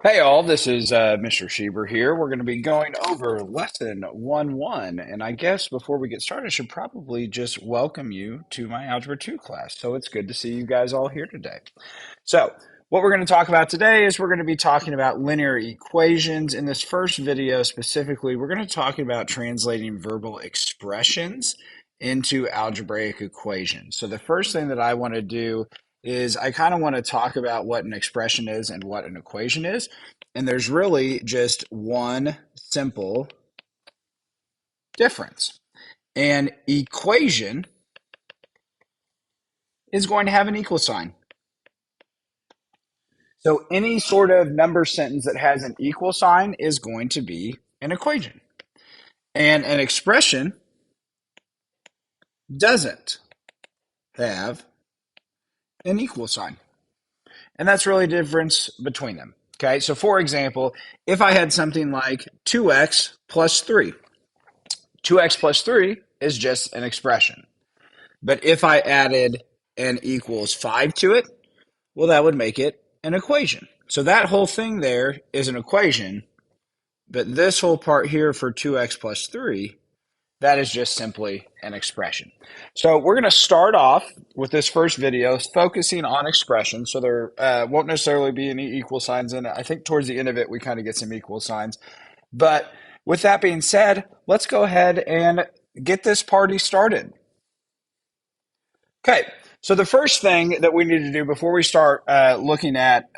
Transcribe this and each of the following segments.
Hey all, this is Mr. Schieber here. We're going to be going over lesson 1-1. And I guess before we get started, I should probably just welcome you to my Algebra 2 class. So it's good to see you guys all here today. So, what we're going to talk about today is we're going to be talking about linear equations. In this first video specifically, we're going to talk about translating verbal expressions into algebraic equations. So, the first thing that I want to do is I kind of want to talk about what an expression is and what an equation is. And there's really just one simple difference. An equation is going to have an equal sign. So any sort of number sentence that has an equal sign is going to be an equation. And an expression doesn't have an equal sign. And that's really the difference between them. Okay, so for example, if I had something like 2x plus 3, 2x plus 3 is just an expression. But if I added n equals 5 to it, well, that would make it an equation. So that whole thing there is an equation, but this whole part here for 2x plus 3, that is just simply an expression. So we're going to start off with this first video focusing on expressions. So there won't necessarily be any equal signs in it. I think towards the end of it, we kind of get some equal signs. But with that being said, let's go ahead and get this party started. Okay, so the first thing that we need to do before we start looking at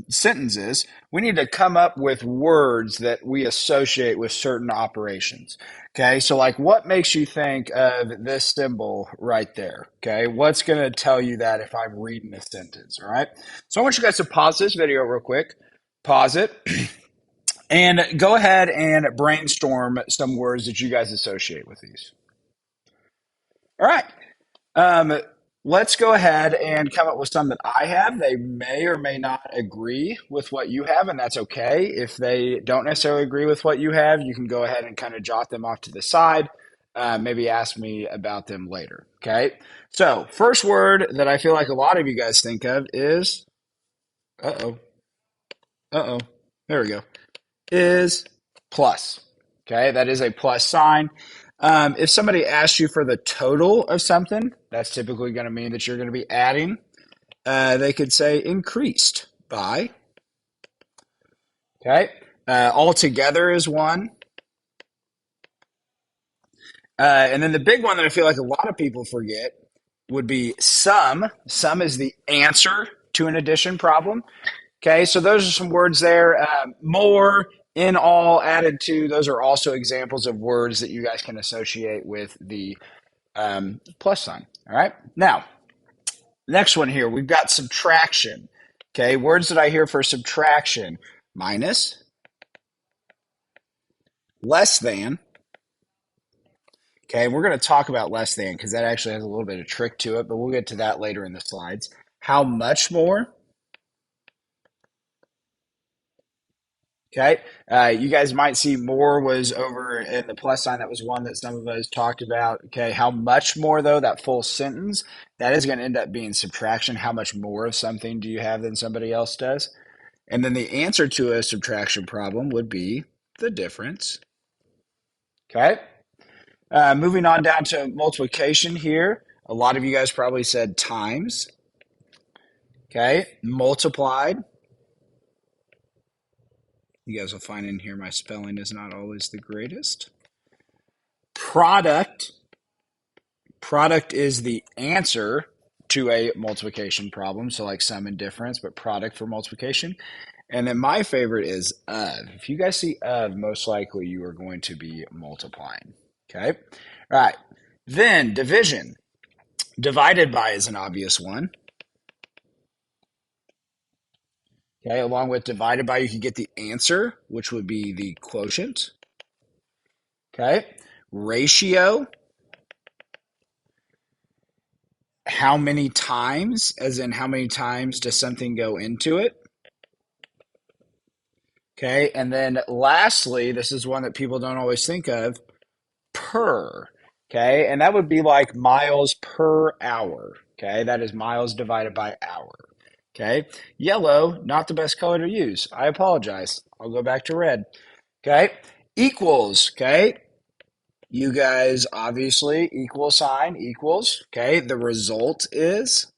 sentences, we need to come up with words that we associate with certain operations. Okay, so like what makes you think of this symbol right there? Okay, what's going to tell you that if I'm reading a sentence? All right, so I want you guys to pause this video real quick, pause it, and go ahead and brainstorm some words that you guys associate with these. All right. Um, let's go ahead and come up with some that I have. They may or may not agree with what you have, and that's okay. If they don't necessarily agree with what you have, you can go ahead and kind of jot them off to the side. Maybe ask me about them later. Okay. So, first word that I feel like a lot of you guys think of is uh oh, there we go, is plus. Okay. That is a plus sign. If somebody asks you for the total of something, that's typically going to mean that you're going to be adding. They could say increased by. Okay. Altogether is one. And then the big one that I feel like a lot of people forget would be sum. Sum is the answer to an addition problem. Okay. So those are some words there. More, in all, added to. Those are also examples of words that you guys can associate with the plus sign. All right. Now, next one here, we've got subtraction. Okay. Words that I hear for subtraction: minus, less than. Okay. We're going to talk about less than because that actually has a little bit of trick to it, but we'll get to that later in the slides. How much more? Okay. You guys might see more was over in the plus sign. That was one that some of us talked about. Okay. How much more, though, that full sentence, that is going to end up being subtraction. How much more of something do you have than somebody else does? And then the answer to a subtraction problem would be the difference. Okay. Moving on down to multiplication here. A lot of you guys probably said times. Okay. Multiplied. You guys will find in here my spelling is not always the greatest. Product. Product is the answer to a multiplication problem. So like sum and difference, but product for multiplication. And then my favorite is of. If you guys see of, most likely you are going to be multiplying. Okay. All right. Then division. Divided by is an obvious one. Okay. Along with divided by, you can get the answer, which would be the quotient. Okay. Ratio. How many times, as in how many times does something go into it? Okay. And then lastly, this is one that people don't always think of: per. Okay. And that would be like miles per hour. Okay. That is miles divided by hour. Okay. Yellow, not the best color to use. I apologize. I'll go back to red. Okay. Equals. Okay. You guys obviously equal sign equals. Okay. The result is,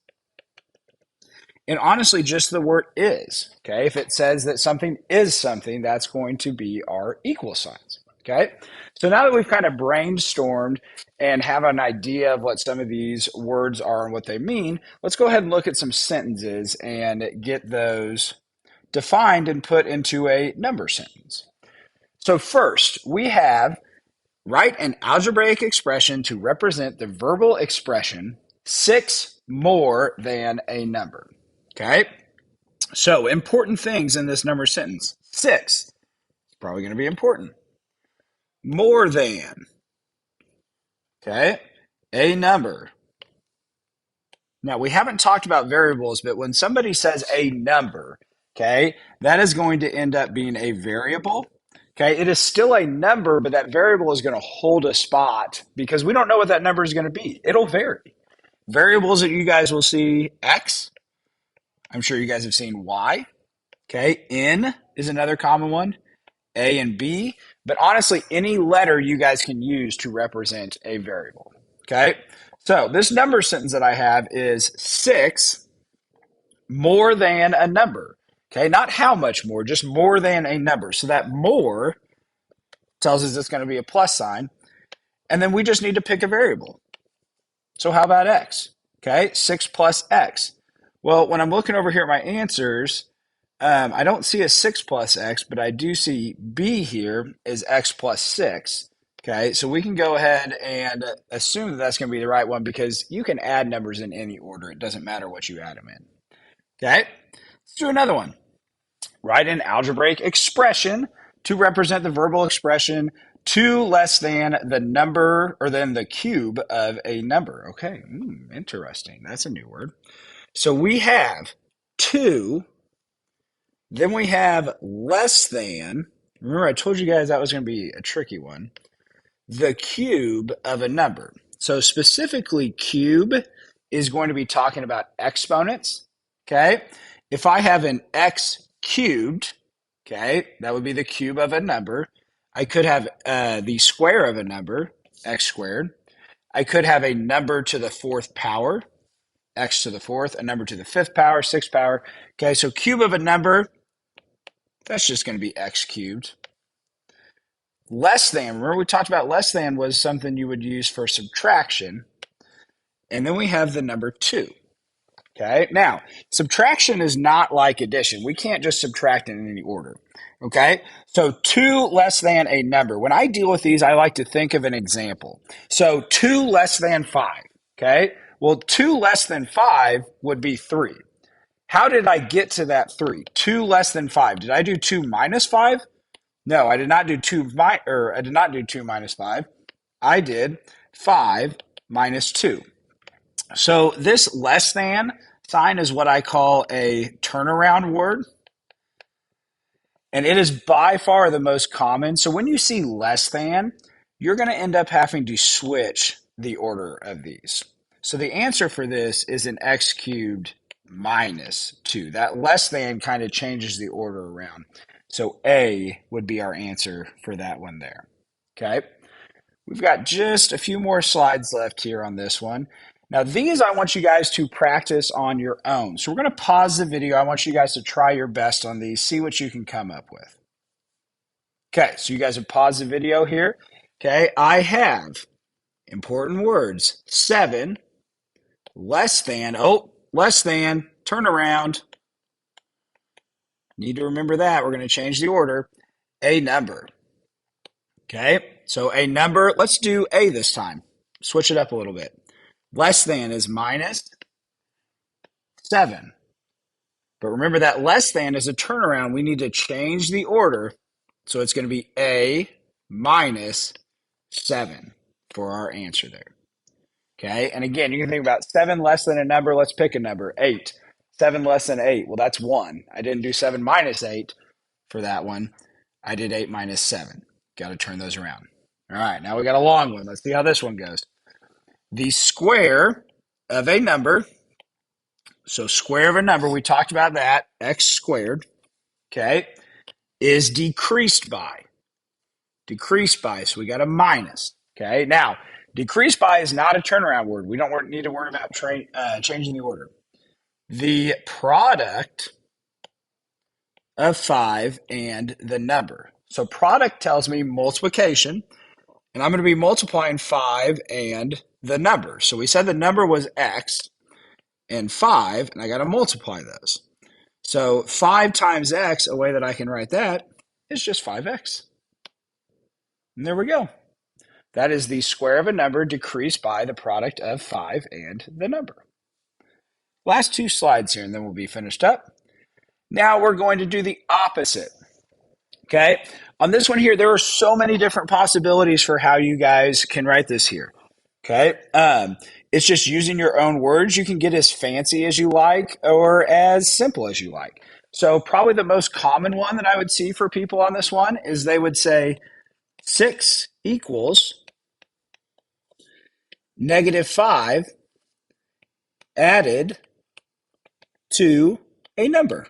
and honestly, just the word is. Okay. If it says that something is something, that's going to be our equal signs. Okay. So now that we've kind of brainstormed and have an idea of what some of these words are and what they mean, let's go ahead and look at some sentences and get those defined and put into a number sentence. So first, we have write an algebraic expression to represent the verbal expression six more than a number. Okay? So, important things in this number sentence. Six, probably going to be important. More than, okay? A number. Now, we haven't talked about variables, but when somebody says a number, okay, that is going to end up being a variable. Okay, it is still a number, but that variable is going to hold a spot because we don't know what that number is going to be. It'll vary. Variables that you guys will see X. I'm sure you guys have seen Y. Okay, N is another common one. A and B. But honestly, any letter you guys can use to represent a variable. Okay, so this number sentence that I have is six more than a number. Okay, not how much more, just more than a number. So that more tells us it's going to be a plus sign. And then we just need to pick a variable. So how about X? Okay, 6 plus X. Well, when I'm looking over here at my answers, I don't see a 6 plus X, but I do see B here is X plus 6. Okay, so we can go ahead and assume that that's going to be the right one because you can add numbers in any order. It doesn't matter what you add them in. Okay, let's do another one. Write an algebraic expression to represent the verbal expression 2 less than the number or than the cube of a number. Okay, interesting. That's a new word. So we have 2, then we have less than. Remember, I told you guys that was going to be a tricky one. The cube of a number. So specifically, cube is going to be talking about exponents. Okay, if I have an x cubed, okay, that would be the cube of a number. I could have the square of a number, x squared. I could have a number to the fourth power, x to the fourth, a number to the fifth power, sixth power. Okay, so cube of a number, that's just going to be x cubed. Less than, remember we talked about less than was something you would use for subtraction. And then we have the number 2. Okay, now subtraction is not like addition. We can't just subtract in any order. Okay, so 2 less than a number. When I deal with these, I like to think of an example. So 2 less than 5. Okay, well, 2 less than 5 would be 3. How did I get to that 3? 2 less than 5. Did I do 2 minus 5? No, I did not do 2 I did not do 2 minus 5. I did 5 minus 2. So this less than sign is what I call a turnaround word. And it is by far the most common. So when you see less than, you're going to end up having to switch the order of these. So the answer for this is an x cubed minus 2. That less than kind of changes the order around. So A would be our answer for that one there. Okay. We've got just a few more slides left here on this one. Now, these I want you guys to practice on your own. So we're going to pause the video. I want you guys to try your best on these, see what you can come up with. Okay, so you guys have paused the video here. Okay, I have important words. 7, less than, turn around. Need to remember that. We're going to change the order. A number. Okay, so a number, let's do A this time. Switch it up a little bit. Less than is minus 7. But remember that less than is a turnaround. We need to change the order. So it's going to be A minus 7 for our answer there. Okay, and again, you can think about 7 less than a number. Let's pick a number, 8. 7 less than 8. Well, that's 1. I didn't do 7 minus 8 for that one. I did 8 minus 7. Got to turn those around. All right, now we got a long one. Let's see how this one goes. The square of a number So square of a number, we talked about that, x squared, okay, is decreased by. Decreased by, so we got a minus. Okay, now decreased by is not a turnaround word. We don't need to worry about changing the order. The product of 5 and the number. So product tells me multiplication, and I'm going to be multiplying 5 and the number. So we said the number was x and 5, and I got to multiply those. So 5 times x, a way that I can write that is just 5x. And there we go. That is the square of a number decreased by the product of 5 and the number. Last 2 slides here, and then we'll be finished up. Now we're going to do the opposite. Okay, on this one here, there are so many different possibilities for how you guys can write this here. Okay, it's just using your own words. You can get as fancy as you like or as simple as you like. So probably the most common one that I would see for people on this one is they would say 6 equals -5 added to a number.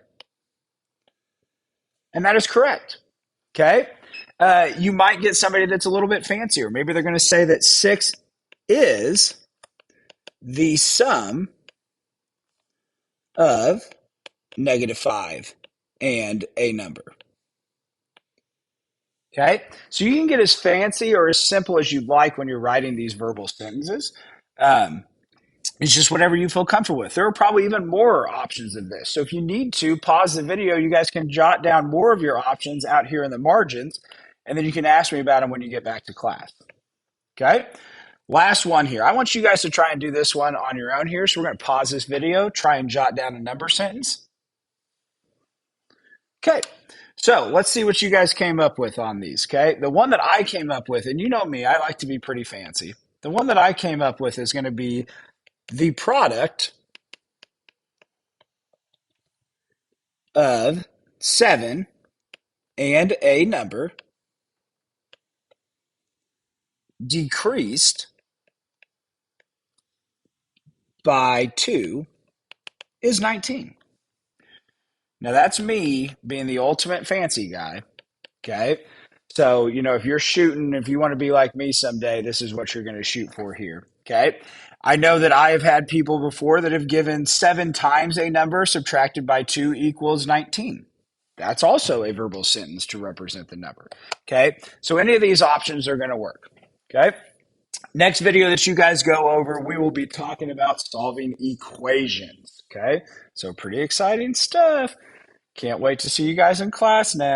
And that is correct. Okay. You might get somebody that's a little bit fancier. Maybe they're going to say that 6 is the sum of -5 and a number. Okay. So you can get as fancy or as simple as you like when you're writing these verbal sentences. It's just whatever you feel comfortable with. There are probably even more options of this. So if you need to pause the video, you guys can jot down more of your options out here in the margins, and then you can ask me about them when you get back to class. Okay? Last one here. I want you guys to try and do this one on your own here. So we're going to pause this video, try and jot down a number sentence. Okay. So let's see what you guys came up with on these. Okay. The one that I came up with, and you know me, I like to be pretty fancy. The one that I came up with is going to be the product of 7 and a number decreased by 2 is 19. Now that's me being the ultimate fancy guy. Okay. So, if you're shooting, if you want to be like me someday, this is what you're going to shoot for here. Okay. I know that I have had people before that have given 7 times a number subtracted by 2 equals 19. That's also a verbal sentence to represent the number. Okay. So any of these options are going to work. Okay. Next video that you guys go over, we will be talking about solving equations. Okay. So pretty exciting stuff. Can't wait to see you guys in class now.